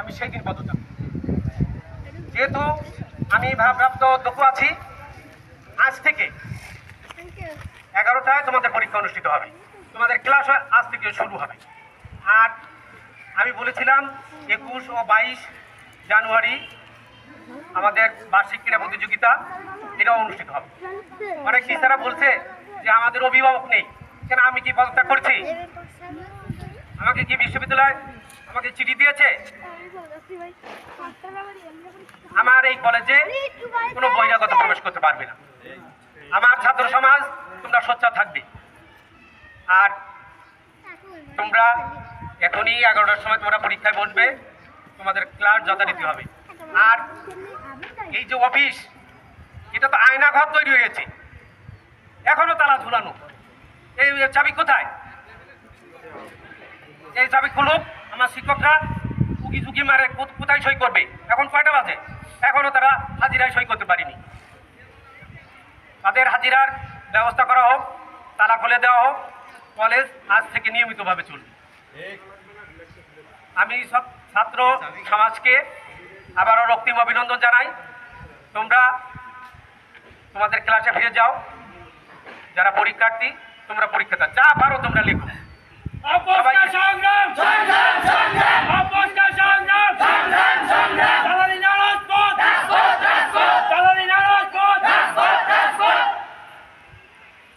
আমি সেই দিন পদত্যাগ করব। যেহেতু আমি ভারপ্রাপ্ত অধ্যক্ষ আছি, আজ থেকে 11টায় তোমাদের পরীক্ষা অনুষ্ঠিত হবে, তোমাদের ক্লাস আজ থেকে শুরু হবে। আর আমি বলেছিলাম 21 ও 22 জানুয়ারি আমাদের বার্ষিক ক্রীড়া প্রতিযোগিতা এটাও অনুষ্ঠিত হবে। অনেক টিচাররা বলছে যে আমাদের অভিভাবক নেই, কেন আমি কি পদত্যাগ করছি? আমাকে কি বিশ্ববিদ্যালয় আমাকে চিঠি দিয়েছে? আমার এই কলেজে কোনো বহিরাগত প্রবেশ করতে পারবে না। আমার ছাত্র সমাজ তোমরা সোচ্চার থাকবে। আর তোমরা এখনই 11টার সময় তোমরা পরীক্ষায় বসবে, তোমাদের ক্লাস যথারীতি হবে। আর এই যে অফিস, এটা তো আয়না ঘর তৈরি হয়েছে, এখনো তালা ঝুলানো। এই চাবি কোথায়? এই চাবি খুলুক, আমার শিক্ষকরা উকি ঝুঁকি মারে কোথায় সই করবে। এখন কয়টা বাজে? এখনো তারা হাজিরায় সই করতে পারেনি। তাদের হাজিরার ব্যবস্থা করা হোক, তালা খুলে দেওয়া হোক, কলেজ আজ থেকে নিয়মিতভাবে চলবে। আমি সব ছাত্র সমাজকে আবারও রক্তিম অভিনন্দন জানাই। তোমরা তোমাদের ক্লাসে ফিরে যাও। যারা পরীক্ষার্থী, তোমরা পরীক্ষাটা যা পারো তোমরা লিখো।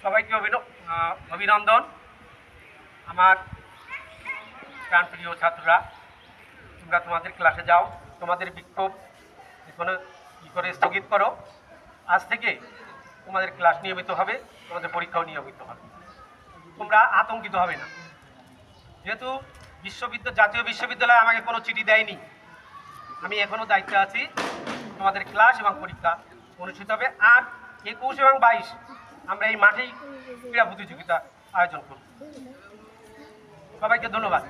সবাইকে অভিনন্দন। আমার প্রাণপ্রিয় ছাত্ররা, তোমরা তোমাদের ক্লাসে যাও, তোমাদের বিক্ষোভ কি করে স্থগিত করো। আজ থেকে তোমাদের ক্লাস নিয়মিত হবে, তোমাদের পরীক্ষাও নিয়মিত হবে। তোমরা আতঙ্কিত হবে না। যেহেতু জাতীয় বিশ্ববিদ্যালয় আমাকে কোনো চিঠি দেয়নি, আমি এখনও দায়িত্বে আছি। তোমাদের ক্লাস এবং পরীক্ষা অনুষ্ঠিত হবে। আর 21 এবং 22 আমরা এই মাঠেই ক্রীড়া প্রতিযোগিতা আয়োজন করব। সবাইকে ধন্যবাদ।